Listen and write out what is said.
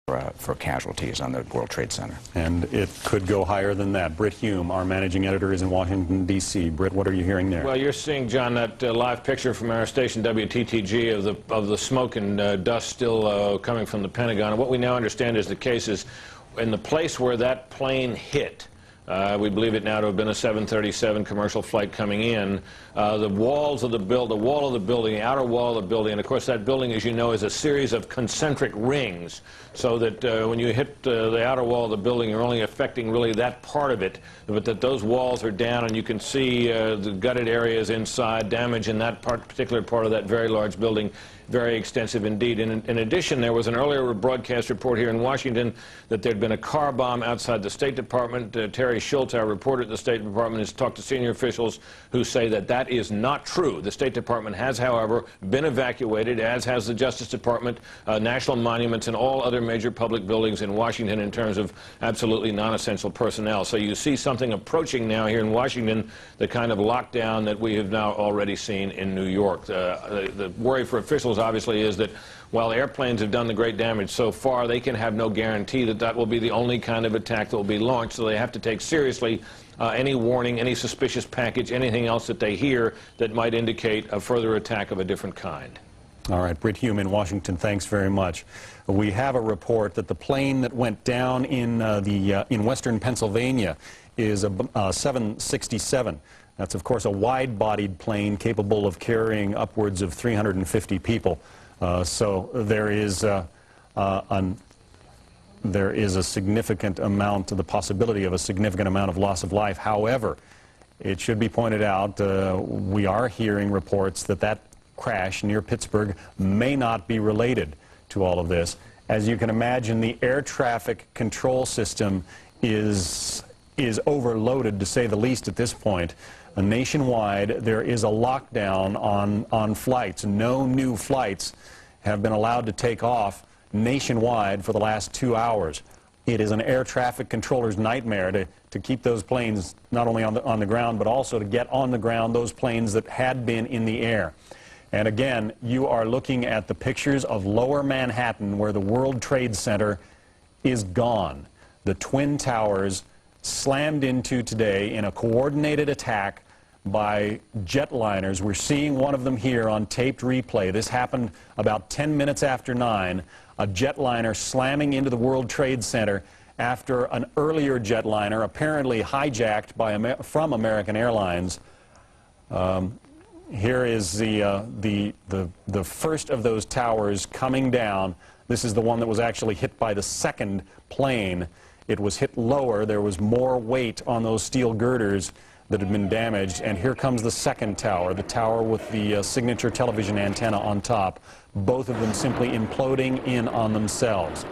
for casualties on the World Trade Center. And it could go higher than that. Britt Hume, our managing editor, is in Washington, D.C. Britt, what are you hearing there? Well, you're seeing, John, that live picture from our station WTTG of the smoke and dust still coming from the Pentagon. And what we now understand is the case is in the place where that plane hit. We believe it now to have been a 737 commercial flight coming in. The walls of the the wall of the building, the outer wall of the building, and of course that building, as you know, is a series of concentric rings, so that when you hit the outer wall of the building, you're only affecting really that part of it, but that those walls are down, and you can see the gutted areas inside, damage in that particular part of that very large building. Very extensive indeed. In addition, there was an earlier broadcast report here in Washington that there had been a car bomb outside the State Department. Terry Schultz, our reporter at the State Department, has talked to senior officials who say that that is not true. The State Department has, however, been evacuated, as has the Justice Department, national monuments, and all other major public buildings in Washington in terms of absolutely non-essential personnel. So you see something approaching now here in Washington, the kind of lockdown that we have now already seen in New York. The worry for officials obviously is that while airplanes have done the great damage so far, they can have no guarantee that that will be the only kind of attack that will be launched, so they have to take seriously any warning, any suspicious package, anything else that they hear that might indicate a further attack of a different kind. All right, Britt Hume in Washington, thanks very much. We have a report that the plane that went down in western Pennsylvania is a 767. That's, of course, a wide-bodied plane capable of carrying upwards of 350 people. So there is a significant amount, the possibility of a significant amount of loss of life. However, it should be pointed out, we are hearing reports that that crash near Pittsburgh may not be related to all of this. As you can imagine, the air traffic control system is overloaded, to say the least, at this point. Nationwide, there is a lockdown on flights. No new flights have been allowed to take off nationwide for the last 2 hours. It is an air traffic controller's nightmare to keep those planes not only on the ground, but also to get on the ground those planes that had been in the air. And again, you are looking at the pictures of Lower Manhattan, where the World Trade Center is gone. The Twin Towers slammed into today in a coordinated attack by jetliners. We're seeing one of them here on taped replay. This happened about 10 minutes after 9, a jetliner slamming into the World Trade Center after an earlier jetliner, apparently hijacked from American Airlines. Here is the first of those towers coming down. This is the one that was actually hit by the second plane. It was hit lower. There was more weight on those steel girders that had been damaged. And here comes the second tower, the tower with the signature television antenna on top. Both of them simply imploding in on themselves.